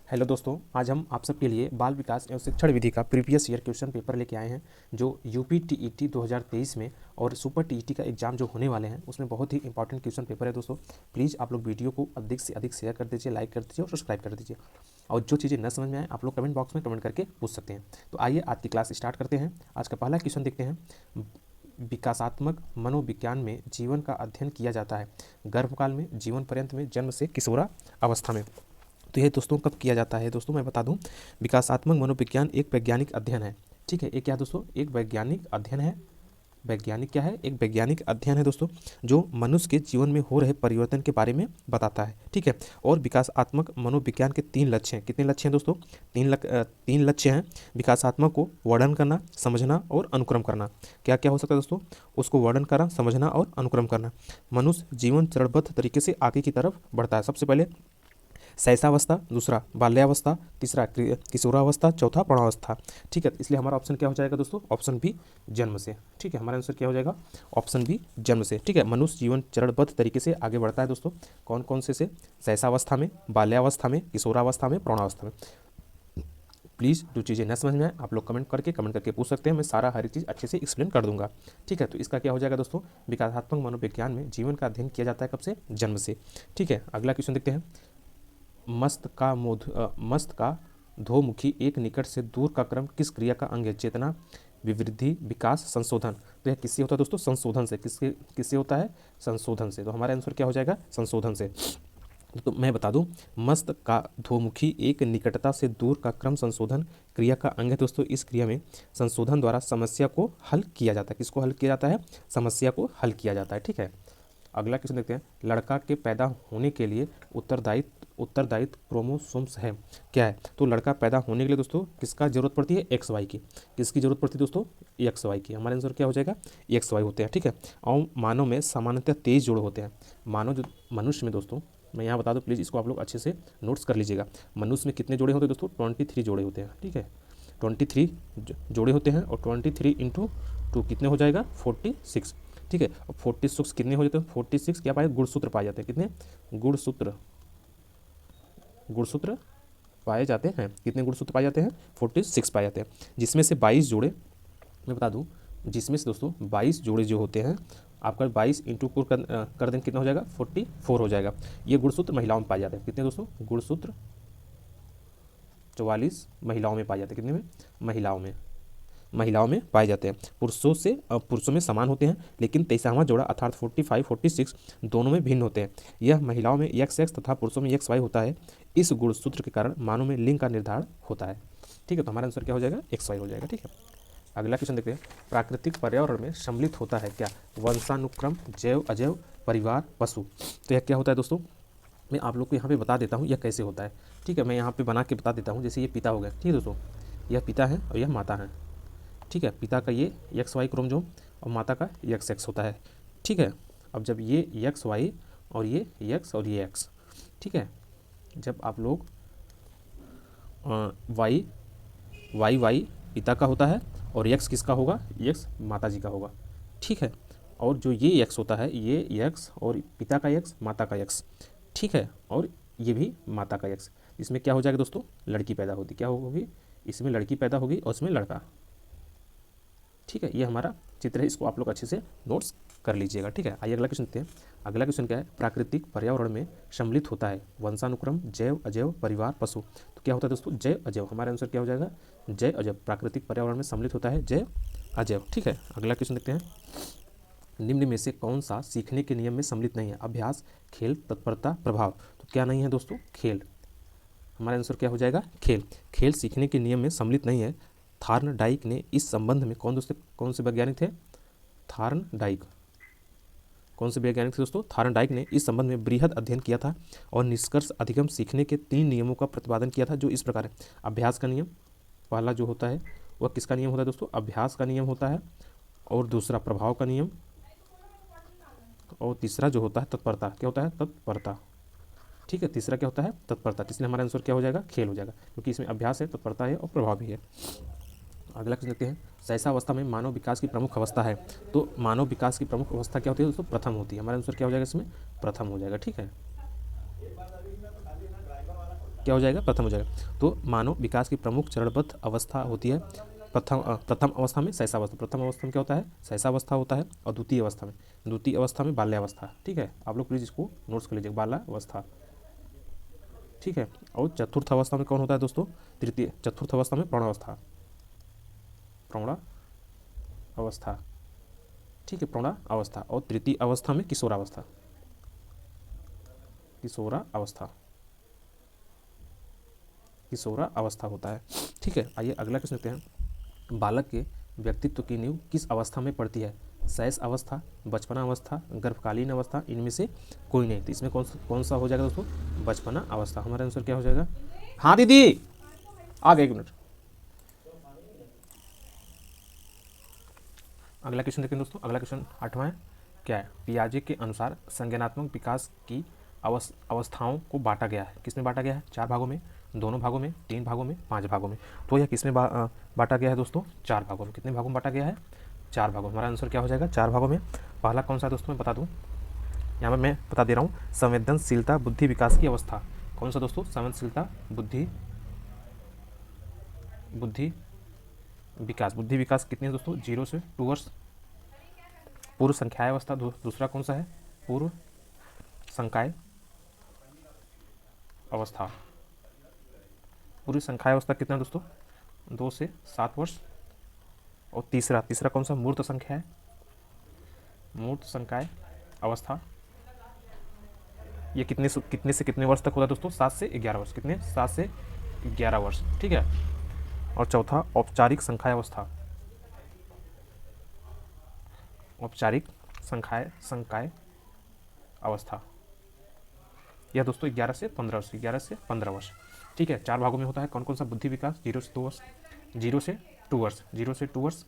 Hello दोस्तों, आज हम आप सबके लिए बाल विकास एवं शिक्षण विधि का प्रीवियस ईयर क्वेश्चन पेपर लेके आए हैं जो यूपी टीईटी 2023 में और सुपर टीईटी का एग्जाम जो होने वाले हैं उसमें बहुत ही इंपॉर्टेंट क्वेश्चन पेपर है। दोस्तों प्लीज़ आप लोग वीडियो को अधिक से अधिक शेयर कर दीजिए, लाइक कर दीजिए और सब्सक्राइब कर दीजिए। और जो चीज़ें न समझ में आए आप लोग कमेंट बॉक्स में कमेंट करके पूछ सकते हैं। तो आइए आज की क्लास स्टार्ट करते हैं। आज का पहला क्वेश्चन देखते हैं। विकासात्मक मनोविज्ञान में जीवन का अध्ययन किया जाता है गर्भकाल में, जीवन पर्यंत में, जन्म से किशोरा अवस्था में। तो ये दोस्तों कब किया जाता है? दोस्तों मैं बता दूं, विकासात्मक मनोविज्ञान एक वैज्ञानिक अध्ययन है। ठीक है, ये क्या दोस्तों? एक वैज्ञानिक अध्ययन है। वैज्ञानिक क्या है? एक वैज्ञानिक अध्ययन है दोस्तों, जो मनुष्य के जीवन में हो रहे परिवर्तन के बारे में बताता है। ठीक है, और विकासात्मक मनोविज्ञान के 3 लक्ष्य हैं। कितने लक्ष्य हैं दोस्तों? 3 लक्ष्य हैं। विकासात्मक को वर्णन करना, समझना और अनुक्रम करना। क्या क्या हो सकता है दोस्तों? उसको वर्णन करना, समझना और अनुक्रम करना। मनुष्य जीवन चरणबद्ध तरीके से आगे की तरफ बढ़ता है। सबसे पहले शैशवावस्था, दूसरा बाल्यावस्था, तीसरा किशोरावस्था, चौथा प्रौढ़ावस्था। ठीक है, इसलिए हमारा ऑप्शन क्या हो जाएगा दोस्तों? ऑप्शन बी, जन्म से। ठीक है, हमारा आंसर क्या हो जाएगा? ऑप्शन बी, जन्म से। ठीक है, मनुष्य जीवन चरणबद्ध तरीके से आगे बढ़ता है दोस्तों। कौन कौन से? शैशवावस्था में, बाल्यावस्था में, किशोरावस्था में, प्रौढ़ावस्था में। प्लीज़ जो चीज़ें न समझ में आए आप लोग कमेंट करके पूछ सकते हैं। मैं सारा हर एक चीज़ अच्छे से एक्सप्लेन कर दूंगा। ठीक है, तो इसका क्या हो जाएगा दोस्तों? विकासात्मक मनोविज्ञान में जीवन का अध्ययन किया जाता है कब से? जन्म से। ठीक है, अगला क्वेश्चन देखते हैं। मस्त का धोमुखी एक निकट से दूर का क्रम किस क्रिया का अंग है? चेतना, विवृद्धि, विकास, संशोधन। तो यह किससे होता है दोस्तों? संशोधन से। किससे होता है? संशोधन से। तो हमारा आंसर क्या हो जाएगा? संशोधन से। तो मैं बता दूं, मस्त का धोमुखी एक निकटता से दूर का क्रम संशोधन क्रिया का अंग है दोस्तों। इस क्रिया में संशोधन द्वारा समस्या को हल किया जाता है। किसको हल किया जाता है? समस्या को हल किया जाता है। ठीक है, अगला क्वेश्चन देखते हैं। लड़का के पैदा होने के लिए उत्तरदायित्व क्रोमोसोम्स है। क्या है? तो लड़का पैदा होने के लिए दोस्तों किसका जरूरत पड़ती है? एक्स वाई की। किसकी जरूरत पड़ती है दोस्तों? एक्स वाई की। हमारा आंसर क्या हो जाएगा? एक्स वाई होते हैं। ठीक है, और मानव में सामान्यतः 23 जोड़े होते हैं। मनुष्य में दोस्तों, मैं यहाँ बता दूँ, प्लीज़ इसको आप लोग अच्छे से नोट्स कर लीजिएगा। मनुष्य में कितने जोड़े होते हैं दोस्तों? 23 जोड़े होते हैं। ठीक है, 23 जोड़े होते हैं और 23 इंटू 2 कितने हो जाएगा? 46। ठीक है, और 46 कितने हो जाते हैं? 46 क्या पाए? गुणसूत्र पाए जाते हैं। कितने गुणसूत्र पाए जाते हैं? कितने गुणसूत्र पाए जाते हैं? 46 पाए जाते हैं, जिसमें से 22 जोड़े, मैं बता दूं, जिसमें से दोस्तों 22 जोड़े जो होते हैं, आपका 22 इंटू कर दें कितना हो जाएगा? 44 हो जाएगा। ये गुणसूत्र महिलाओं में पाए जाते हैं। कितने दोस्तों? गुणसूत्र 44 महिलाओं में पाए जाते हैं। कितने में? महिलाओं में पाए जाते हैं। पुरुषों में समान होते हैं, लेकिन 23वां जोड़ा अर्थात 45 46 दोनों में भिन्न होते हैं। यह महिलाओं में एक्स तथा पुरुषों में एक्स वाई होता है। इस गुणसूत्र के कारण मानव में लिंग का निर्धारण होता है। ठीक है, तो हमारा आंसर क्या हो जाएगा? एक्स वाई हो जाएगा। ठीक है, अगला क्वेश्चन देखते हैं। प्राकृतिक पर्यावरण में सम्मिलित होता है क्या? वंशानुक्रम, जैव अजैव, परिवार, पशु। तो यह क्या होता है दोस्तों? मैं आप लोग को यहाँ पे बता देता हूँ यह कैसे होता है। ठीक है, मैं यहाँ पे बना के बता देता हूँ। जैसे ये पिता हो गया। ठीक है दोस्तों, यह पिता है और यह माता है। ठीक है, पिता का ये एक्स वाई क्रोमोसोम और माता का एक्स एक्स होता है। ठीक है, अब जब ये एक्स वाई और ये एक्स और ये एक्स, ठीक है, जब आप लोग वाई वाई वाई पिता का होता है और एक्स किसका होगा? एक्स माता जी का होगा। ठीक है, और जो ये एक्स होता है, ये एक्स और पिता का एक्स, माता का एक्स। ठीक है, और ये भी माता का एक्स। इसमें क्या हो जाएगा दोस्तों? लड़की पैदा होगी। क्या होगी? इसमें लड़की पैदा होगी और इसमें लड़का। ठीक है, ये हमारा चित्र है, इसको आप लोग अच्छे से नोट्स कर लीजिएगा। ठीक है, आइए अगला क्वेश्चन देखते हैं। अगला क्वेश्चन क्या है? प्राकृतिक पर्यावरण में सम्मिलित होता है वंशानुक्रम, जैव अजैव, परिवार, पशु। तो क्या होता है दोस्तों? जैव अजैव। हमारा आंसर क्या हो जाएगा? जैव अजैव। प्राकृतिक पर्यावरण में सम्मिलित होता है जैव अजैव। ठीक है, अगला क्वेश्चन देखते हैं। निम्न में से कौन सा सीखने के नियम में सम्मिलित नहीं है? अभ्यास, खेल, तत्परता, प्रभाव। तो क्या नहीं है दोस्तों? खेल। हमारा आंसर क्या हो जाएगा? खेल। खेल सीखने के नियम में सम्मिलित नहीं है। थार्नडाइक ने इस संबंध में कौन से वैज्ञानिक थे? थार्नडाइक। कौन से वैज्ञानिक थे दोस्तों? थार्नडाइक ने इस संबंध में बृहद अध्ययन किया था और निष्कर्ष अधिगम सीखने के 3 नियमों का प्रतिपादन किया था, जो इस प्रकार है। अभ्यास का नियम पहला जो होता है वह किसका नियम होता है दोस्तों? अभ्यास का नियम होता है, और दूसरा प्रभाव का नियम, और तीसरा जो होता है तत्परता। क्या होता है? तत्परता। ठीक है, तीसरा क्या होता है? तत्परता। इसलिए हमारा आंसर क्या हो जाएगा? खेल हो जाएगा, क्योंकि इसमें अभ्यास है, तत्परता है और प्रभाव भी है। अगला क्वेश्चन देखते हैं। शैशवावस्था में मानव विकास की प्रमुख अवस्था है। तो मानव विकास की प्रमुख अवस्था क्या होती है दोस्तों? प्रथम होती है। हमारा आंसर क्या हो जाएगा? इसमें प्रथम हो जाएगा। ठीक है, क्या हो जाएगा, प्रथम हो जाएगा। तो मानव विकास की प्रमुख चरणबद्ध अवस्था होती है प्रथम अवस्था में शैशवावस्था, प्रथम अवस्था में क्या होता है, शैशवावस्था होता है, और द्वितीय अवस्था में बाल्यावस्था। ठीक है, आप लोग प्लीज़ इसको नोट्स कर लीजिए, बाल्यावस्था। ठीक है, और चतुर्थ अवस्था में कौन होता है दोस्तों, चतुर्थ अवस्था में प्रौढ़ावस्था, ठीक है, प्रौढ़ावस्था। और तृतीय अवस्था में किशोरावस्था, किशोरावस्था होता है। ठीक है, आइए अगला क्वेश्चन देखते हैं। बालक के व्यक्तित्व की नींव किस अवस्था में पड़ती है, शैश अवस्था, बचपना अवस्था, गर्भकालीन अवस्था, इनमें से कोई नहीं। तो इसमें कौन सा हो जाएगा दोस्तों, बचपना अवस्था। हमारा आंसर क्या हो जाएगा, हाँ दीदी आ गए, 1 मिनट। अगला क्वेश्चन देखें दोस्तों, अगला क्वेश्चन 8वां है, क्या है, पियाजे के अनुसार संज्ञानात्मक विकास की अवस्थाओं को बांटा गया है, किसमें बांटा गया है, 4 भागों में, 2 भागों में, 3 भागों में, 5 भागों में। तो यह किसमें बांटा गया है दोस्तों, 4 भागों में। कितने भागों में बांटा गया है, 4 भागों में। हमारा आंसर क्या हो जाएगा, 4 भागों में। पहला कौन सा है दोस्तों, मैं बता दूँ, यहाँ पर मैं बता दे रहा हूँ, संवेदनशीलता बुद्धि विकास की अवस्था। कौन सा दोस्तों, संवेदनशीलता बुद्धि विकास कितनी है दोस्तों, 0 से 2 वर्ष। पूर्व संख्याय अवस्था दूसरा कौन सा है, पूर्व संकाय अवस्था। पूर्व संकाय अवस्था कितना दोस्तों, 2 से 7 वर्ष। और तीसरा कौन सा, मूर्त संख्या है, मूर्त संकाय अवस्था। ये कितने से कितने वर्ष तक होता है दोस्तों, 7 से 11 वर्ष। कितने, 7 से 11 वर्ष। ठीक है, और चौथा औपचारिक संकाय अवस्था, औपचारिक संकाय अवस्था, यह दोस्तों 11 से 15 वर्ष। ठीक है, 4 भागों में होता है। कौन कौन सा, बुद्धि विकास 0 से 2 वर्ष, 0 से 2 वर्ष।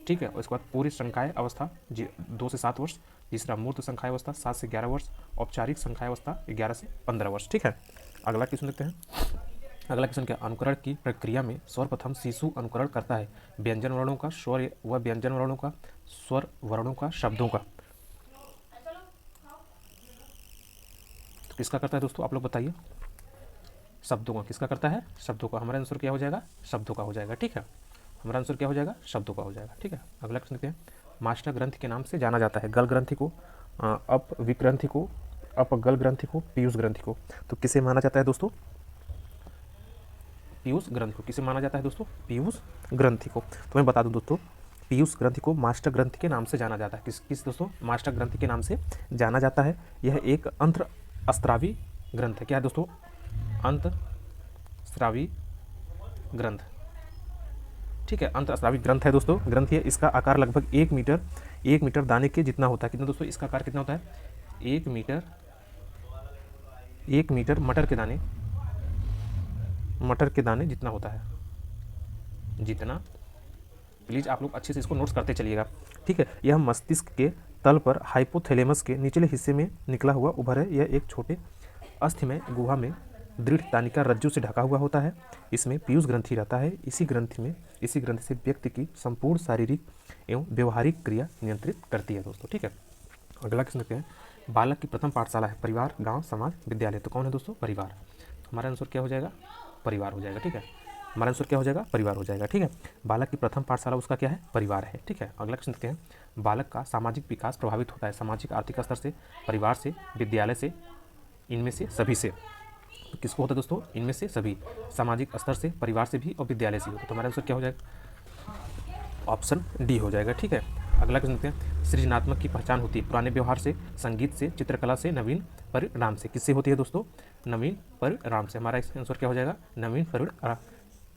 ठीक है, और इसके बाद पूरी संकाय अवस्था 2 से 7 वर्ष। तीसरा मूर्त संकाय अवस्था 7 से 11 वर्ष। औपचारिक संकाय अवस्था 11 से 15 वर्ष। ठीक है, अगला क्वेश्चन देखते हैं। अगला क्वेश्चन क्या, अनुकरण की प्रक्रिया में सर्वप्रथम शिशु अनुकरण करता है व्यंजन वर्णों का, स्वर व व्यंजन वर्णों का, स्वर वर्णों का, शब्दों का। तो किसका करता है दोस्तों, आप लोग बताइए, शब्दों का। किसका करता है, शब्दों का। हमारा आंसर क्या हो जाएगा, शब्दों का हो जाएगा। ठीक है, हमारा आंसर क्या हो जाएगा, शब्दों का हो जाएगा। ठीक है, अगला क्वेश्चन देखते हैं। मास्टर ग्रंथि के नाम से जाना जाता है गल ग्रंथि को, अपविक ग्रंथि को, अपगल ग्रंथि को, पीयूष ग्रंथि को। तो किसे माना जाता है दोस्तों, पीयूष ग्रंथि को। किसे माना जाता है दोस्तों, पीयूष ग्रंथि को। तो मैं बता दूं दोस्तों, पीयूष ग्रंथि को मास्टर ग्रंथि के नाम से जाना जाता है। किस दोस्तों, मास्टर ग्रंथि के नाम से जाना जाता है। यह एक अंतःस्रावी ग्रंथ है। क्या है दोस्तों, अंतःस्रावी ग्रंथ। ठीक है, अंतःस्रावी ग्रंथ है दोस्तों, ग्रंथ है। इसका आकार लगभग 1 मीटर दाने के जितना होता है। कितना दोस्तों, इसका आकार कितना होता है, 1 मीटर मटर के दाने जितना होता है, जितना। प्लीज़ आप लोग अच्छे से इसको नोट्स करते चलिएगा। ठीक है, यह मस्तिष्क के तल पर हाइपोथैलेमस के निचले हिस्से में निकला हुआ उभर है। यह एक छोटे अस्थिमय गुहा में दृढ़ तानिका रज्जु से ढका हुआ होता है। इसमें पीयूष ग्रंथि रहता है। इसी ग्रंथि से व्यक्ति की संपूर्ण शारीरिक एवं व्यवहारिक क्रिया नियंत्रित करती है दोस्तों। ठीक है, अगला क्वेश्चन देखते हैं। बालक की प्रथम पाठशाला है परिवार, गांव, समाज, विद्यालय। तो कौन है दोस्तों, परिवार। हमारा आंसर क्या हो जाएगा, परिवार हो जाएगा। ठीक है, हमारा आंसर क्या हो जाएगा, परिवार हो जाएगा। ठीक है, बालक की प्रथम पाठशाला उसका क्या है, परिवार है। ठीक है, अगला क्वेश्चन देखते हैं। बालक का सामाजिक विकास प्रभावित होता है सामाजिक आर्थिक स्तर से, परिवार से, विद्यालय से, इनमें से सभी से। तो किसको होता है दोस्तों, इनमें से सभी, सामाजिक स्तर से, परिवार से भी और विद्यालय से होता है। तो हमारा आंसर क्या हो जाएगा, ऑप्शन डी हो जाएगा। ठीक है, अगला क्वेश्चन देखते हैं। सृजनात्मक की पहचान होती है पुराने व्यवहार से, संगीत से, चित्रकला से, नवीन परिणाम से। किससे होती है दोस्तों, नवीन परिणाम से। हमारा आंसर क्या हो जाएगा, नवीन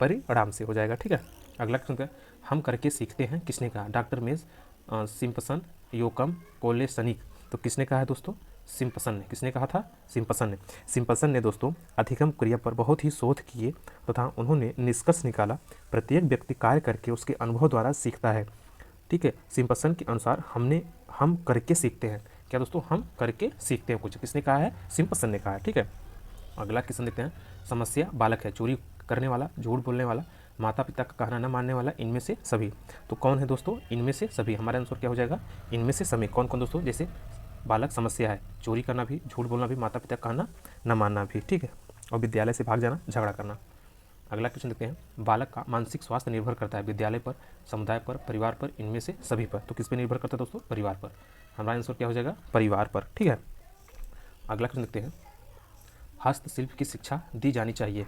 परिणाम से हो जाएगा। ठीक है, अगला क्वेश्चन क्या है। हम करके सीखते हैं किसने कहा, डॉक्टर मेज सिम्पसन, योकम कोलेसनिक। तो किसने कहा है दोस्तों, सिम्पसन ने। किसने कहा था, सिम्पसन ने। सिम्पसन ने दोस्तों अधिगम क्रिया पर बहुत ही शोध किए तथा उन्होंने निष्कर्ष निकाला प्रत्येक व्यक्ति कार्य करके उसके अनुभव द्वारा सीखता है। ठीक है, सिम्पसन के अनुसार हम करके सीखते हैं। क्या दोस्तों, हम करके सीखते हैं कुछ। किसने कहा है, सिम्पसन ने कहा है। ठीक है, अगला क्वेश्चन देखते हैं। समस्या बालक है चोरी करने वाला, झूठ बोलने वाला, माता पिता का कहना न मानने वाला, इनमें से सभी। तो कौन है दोस्तों, इनमें से सभी। हमारा आंसर क्या हो जाएगा, इनमें से सभी। कौन कौन दोस्तों, जैसे बालक समस्या है, चोरी करना भी, झूठ बोलना भी, माता पिता का कहना न मानना भी। ठीक है, और विद्यालय से भाग जाना, झगड़ा करना। अगला क्वेश्चन देखते हैं, बालक का मानसिक स्वास्थ्य निर्भर करता है विद्यालय पर, समुदाय पर, परिवार पर, इनमें से सभी पर। तो किस पे निर्भर करता है दोस्तों? परिवार पर। हमारा आंसर क्या हो जाएगा? परिवार पर। ठीक है, अगला क्वेश्चन देखते हैं, हस्तशिल्प की शिक्षा दी जानी चाहिए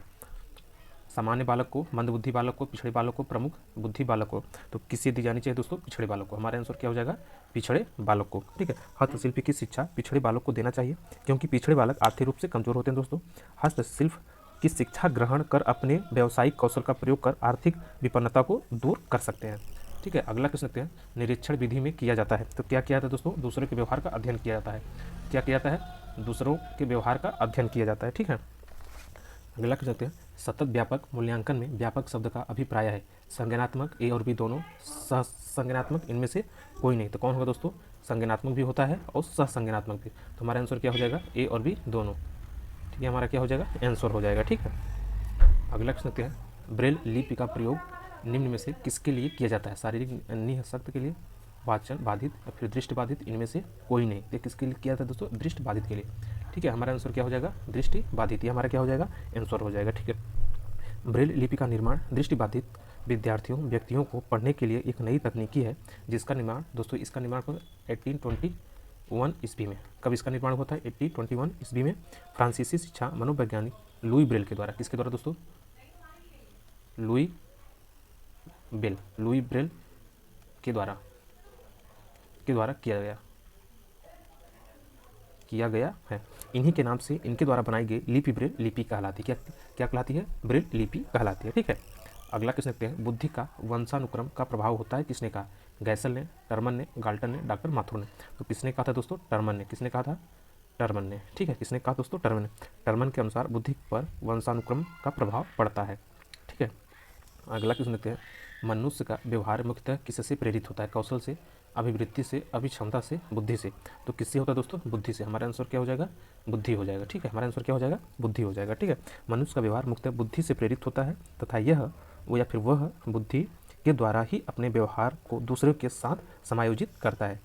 सामान्य बालक को, मंदबुद्धि बालक को, पिछड़े बालक को, प्रमुख बुद्धि बालक को। तो किससे दी जानी चाहिए दोस्तों? पिछड़े बालक को। हमारा आंसर क्या हो जाएगा? पिछड़े बालक को। ठीक है, हस्तशिल्प की शिक्षा पिछड़े बालक को देना चाहिए, क्योंकि पिछड़े बालक आर्थिक रूप से कमजोर होते हैं दोस्तों। हस्तशिल्प की शिक्षा ग्रहण कर अपने व्यावसायिक कौशल का प्रयोग कर आर्थिक विपन्नता को दूर कर सकते हैं। ठीक है, अगला क्वेश्चन देखते हैं, निरीक्षण विधि में किया जाता है। तो क्या किया जाता है दोस्तों? दूसरों के व्यवहार का अध्ययन किया जाता है। क्या किया जाता है? दूसरों के व्यवहार का अध्ययन किया जाता है। ठीक है, अगला क्वेश्चन देखते हैं, सतत व्यापक मूल्यांकन में व्यापक शब्द का अभिप्राय है संज्ञानात्मक, ए और बी दोनों, सहसंज्ञानात्मक इनमें से कोई नहीं। तो कौन होगा दोस्तों? संज्ञानात्मक भी होता है और सहसंज्ञानात्मक भी। तो हमारा आंसर क्या हो जाएगा? ए और बी दोनों। ठीक है, हमारा क्या हो जाएगा? आंसर हो जाएगा। ठीक है, अगला क्वेश्चन देखते हैं, ब्रेल लिपि का प्रयोग निम्न में से किसके लिए किया जाता है? शारीरिक निःशक्त के लिए, वाचन बाधित या फिर दृष्टि बाधित, इनमें से कोई नहीं। तो किसके लिए किया जाता है दोस्तों? दृष्टि बाधित के लिए। ठीक है, हमारा आंसर क्या हो जाएगा? दृष्टि बाधित। ये हमारा क्या हो जाएगा? आंसर हो जाएगा। ठीक है, ब्रेल लिपि का निर्माण दृष्टिबाधित विद्यार्थियों व्यक्तियों को पढ़ने के लिए एक नई तकनीकी है, जिसका निर्माण दोस्तों, इसका निर्माण 1821 ईस्वी में। कब इसका निर्माण होता है? 1821 ईस्वी में फ्रांसीसी शिक्षा मनोवैज्ञानिक लुई ब्रेल के द्वारा। किसके द्वारा दोस्तों? लुई ब्रेल के द्वारा किया गया है। इन्हीं के नाम से इनके द्वारा बनाई गई लिपि ब्रेल लिपि कहलाती है। क्या कहलाती है? ब्रेल लिपि कहलाती है। ठीक है, अगला क्वेश्चन देखते हैं, बुद्धि का वंशानुक्रम का प्रभाव होता है। किसने कहा? गैसल ने, टर्मन ने, गाल्टन ने, डॉक्टर माथुर ने। तो किसने कहा था दोस्तों? टर्मन ने। किसने कहा था? टर्मन ने। ठीक है, किसने कहा दोस्तों? टर्मन ने। टर्मन के अनुसार बुद्धि पर वंशानुक्रम का प्रभाव पड़ता है। ठीक है, अगला क्वेश्चन देखते हैं, मनुष्य का व्यवहार मुख्यतः किससे प्रेरित होता है? कौशल से, अभिवृत्ति से, अभिक्षमता से, बुद्धि से। तो किससे होता है दोस्तों? बुद्धि से। हमारा आंसर क्या हो जाएगा? बुद्धि हो जाएगा। ठीक है, हमारा आंसर क्या हो जाएगा? बुद्धि हो जाएगा। ठीक है, मनुष्य का व्यवहार मुख्यतः बुद्धि से प्रेरित होता है तथा यह वो या फिर वह बुद्धि के द्वारा ही अपने व्यवहार को दूसरों के साथ समायोजित करता है।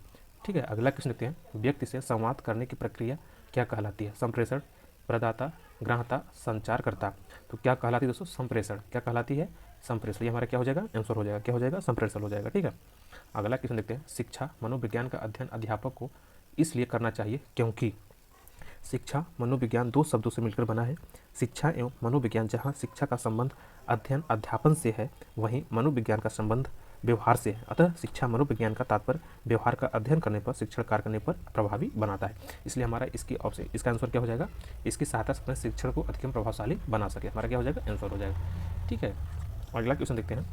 ठीक है, अगला क्वेश्चन देखते हैं, व्यक्ति से संवाद करने की प्रक्रिया क्या कहलाती है? संप्रेषण, प्रदाता, ग्राहता, संचारकर्ता। तो क्या कहलाती है दोस्तों? संप्रेषण। क्या कहलाती है? संप्रेषण। ये हमारा क्या हो जाएगा? आंसर हो जाएगा। क्या हो जाएगा? संप्रेषण हो जाएगा। ठीक है, अगला क्वेश्चन देखते हैं, शिक्षा मनोविज्ञान का अध्ययन अध्यापक को इसलिए करना चाहिए क्योंकि शिक्षा मनोविज्ञान दो शब्दों से मिलकर बना है। शिक्षा एवं मनोविज्ञान, जहाँ शिक्षा का संबंध अध्ययन अध्यापन से है, वहीं मनोविज्ञान का संबंध व्यवहार से है। अतः शिक्षा मनोविज्ञान का तात्पर्य व्यवहार का अध्ययन करने पर, शिक्षण कार्य करने पर प्रभावी बनाता है। इसलिए हमारा इसकी ऑप्शन, इसका आंसर क्या हो जाएगा? इसकी सहायता से अपने शिक्षण को अधिक प्रभावशाली बना सके। हमारा क्या हो जाएगा? आंसर हो जाएगा। ठीक है, अगला क्वेश्चन देखते हैं,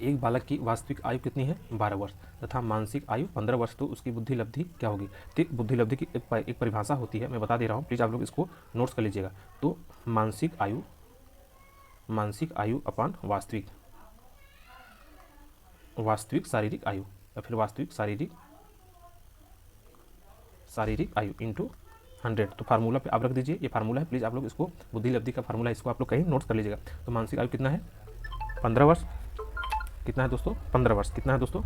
एक बालक की वास्तविक आयु कितनी है? 12 वर्ष तथा मानसिक आयु 15 वर्ष। तो उसकी बुद्धि लब्धि क्या होगी? तो बुद्धि लब्धि की एक परिभाषा होती है, मैं बता दे रहा हूँ, प्लीज़ आप लोग इसको नोट्स कर लीजिएगा। तो मानसिक आयु अपान वास्तविक शारीरिक आयु या फिर वास्तविक शारीरिक आयु इंटू 100। तो फार्मूला पे आप रख दीजिए, ये फार्मूला है, प्लीज़ आप लोग इसको, बुद्धि लब्धि का फार्मूला, इसको आप लोग कहीं नोट्स कर लीजिएगा। तो मानसिक आयु कितना है? 15 वर्ष। कितना है दोस्तों? 15 वर्ष। कितना है दोस्तों?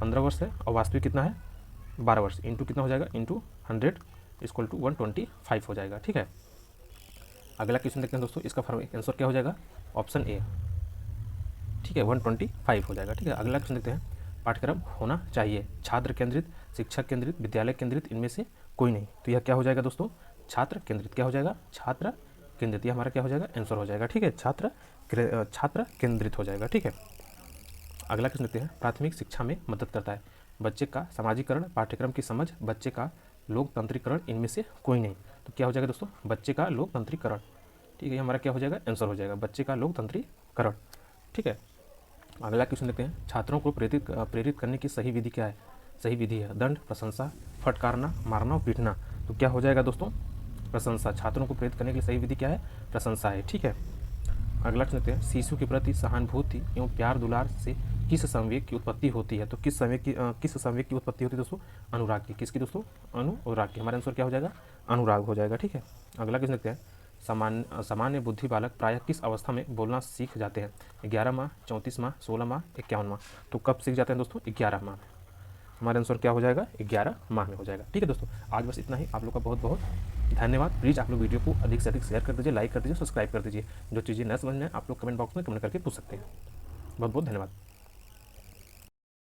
15 वर्ष है। और वास्तविक कितना है? 12 वर्ष। इंटू कितना हो जाएगा? इंटू 100 इक्वल टू 125 हो जाएगा। ठीक है, अगला क्वेश्चन देखते हैं दोस्तों, इसका आंसर क्या हो जाएगा? Option A. ठीक है, 125 हो जाएगा। ठीक है, अगला क्वेश्चन देखते हैं, पाठ्यक्रम होना चाहिए छात्र केंद्रित, शिक्षक केंद्रित, विद्यालय केंद्रित, इनमें से कोई नहीं। तो यह क्या हो जाएगा दोस्तों? छात्र केंद्रित। क्या हो जाएगा? छात्र केंद्रित। ये हमारा क्या हो जाएगा? आंसर हो जाएगा। ठीक है, छात्र केंद्रित हो जाएगा। ठीक है, अगला क्वेश्चन देखते हैं, प्राथमिक शिक्षा में मदद करता है बच्चे का समाजीकरण, पाठ्यक्रम की समझ, बच्चे का लोकतंत्रीकरण, इनमें से कोई नहीं। तो क्या हो जाएगा दोस्तों? बच्चे का लोकतंत्रीकरण। ठीक है, हमारा क्या हो जाएगा? आंसर हो जाएगा, बच्चे का लोकतंत्रीकरण। ठीक है, अगला क्वेश्चन देखते हैं, छात्रों को प्रेरित करने की सही विधि क्या है? सही विधि है दंड, प्रशंसा, फटकारना, मारना और पीटना। तो क्या हो जाएगा दोस्तों? प्रशंसा। छात्रों को प्रेरित करने के लिए सही विधि क्या है? प्रशंसा है। ठीक है, अगला क्वेश्चन देखते हैं, शिशु के प्रति सहानुभूति एवं प्यार दुलार से किस संवेग की उत्पत्ति होती है? तो किस संवेग की उत्पत्ति होती है दोस्तों? अनुराग की। किसकी दोस्तों? अनुराग की। हमारा आंसर क्या हो जाएगा? अनुराग हो जाएगा। ठीक है, अगला क्वेश्चन देखते हैं, सामान्य बुद्धि बालक प्रायः किस अवस्था में बोलना सीख जाते हैं? 11 माह, 34 माह, 16 माह, 51 माह। तो कब सीख जाते हैं दोस्तों? 11 माह। हमारे आंसर क्या हो जाएगा, 11 माह में हो जाएगा। ठीक है दोस्तों, आज बस इतना ही। आप लोग का बहुत बहुत धन्यवाद। प्लीज़ आप लोग वीडियो को अधिक से अधिक शेयर कर दीजिए, लाइक कर दीजिए, सब्सक्राइब कर दीजिए। जो चीज़ें न समझ में आप लोग कमेंट बॉक्स में कमेंट करके पूछ सकते हैं। बहुत बहुत धन्यवाद।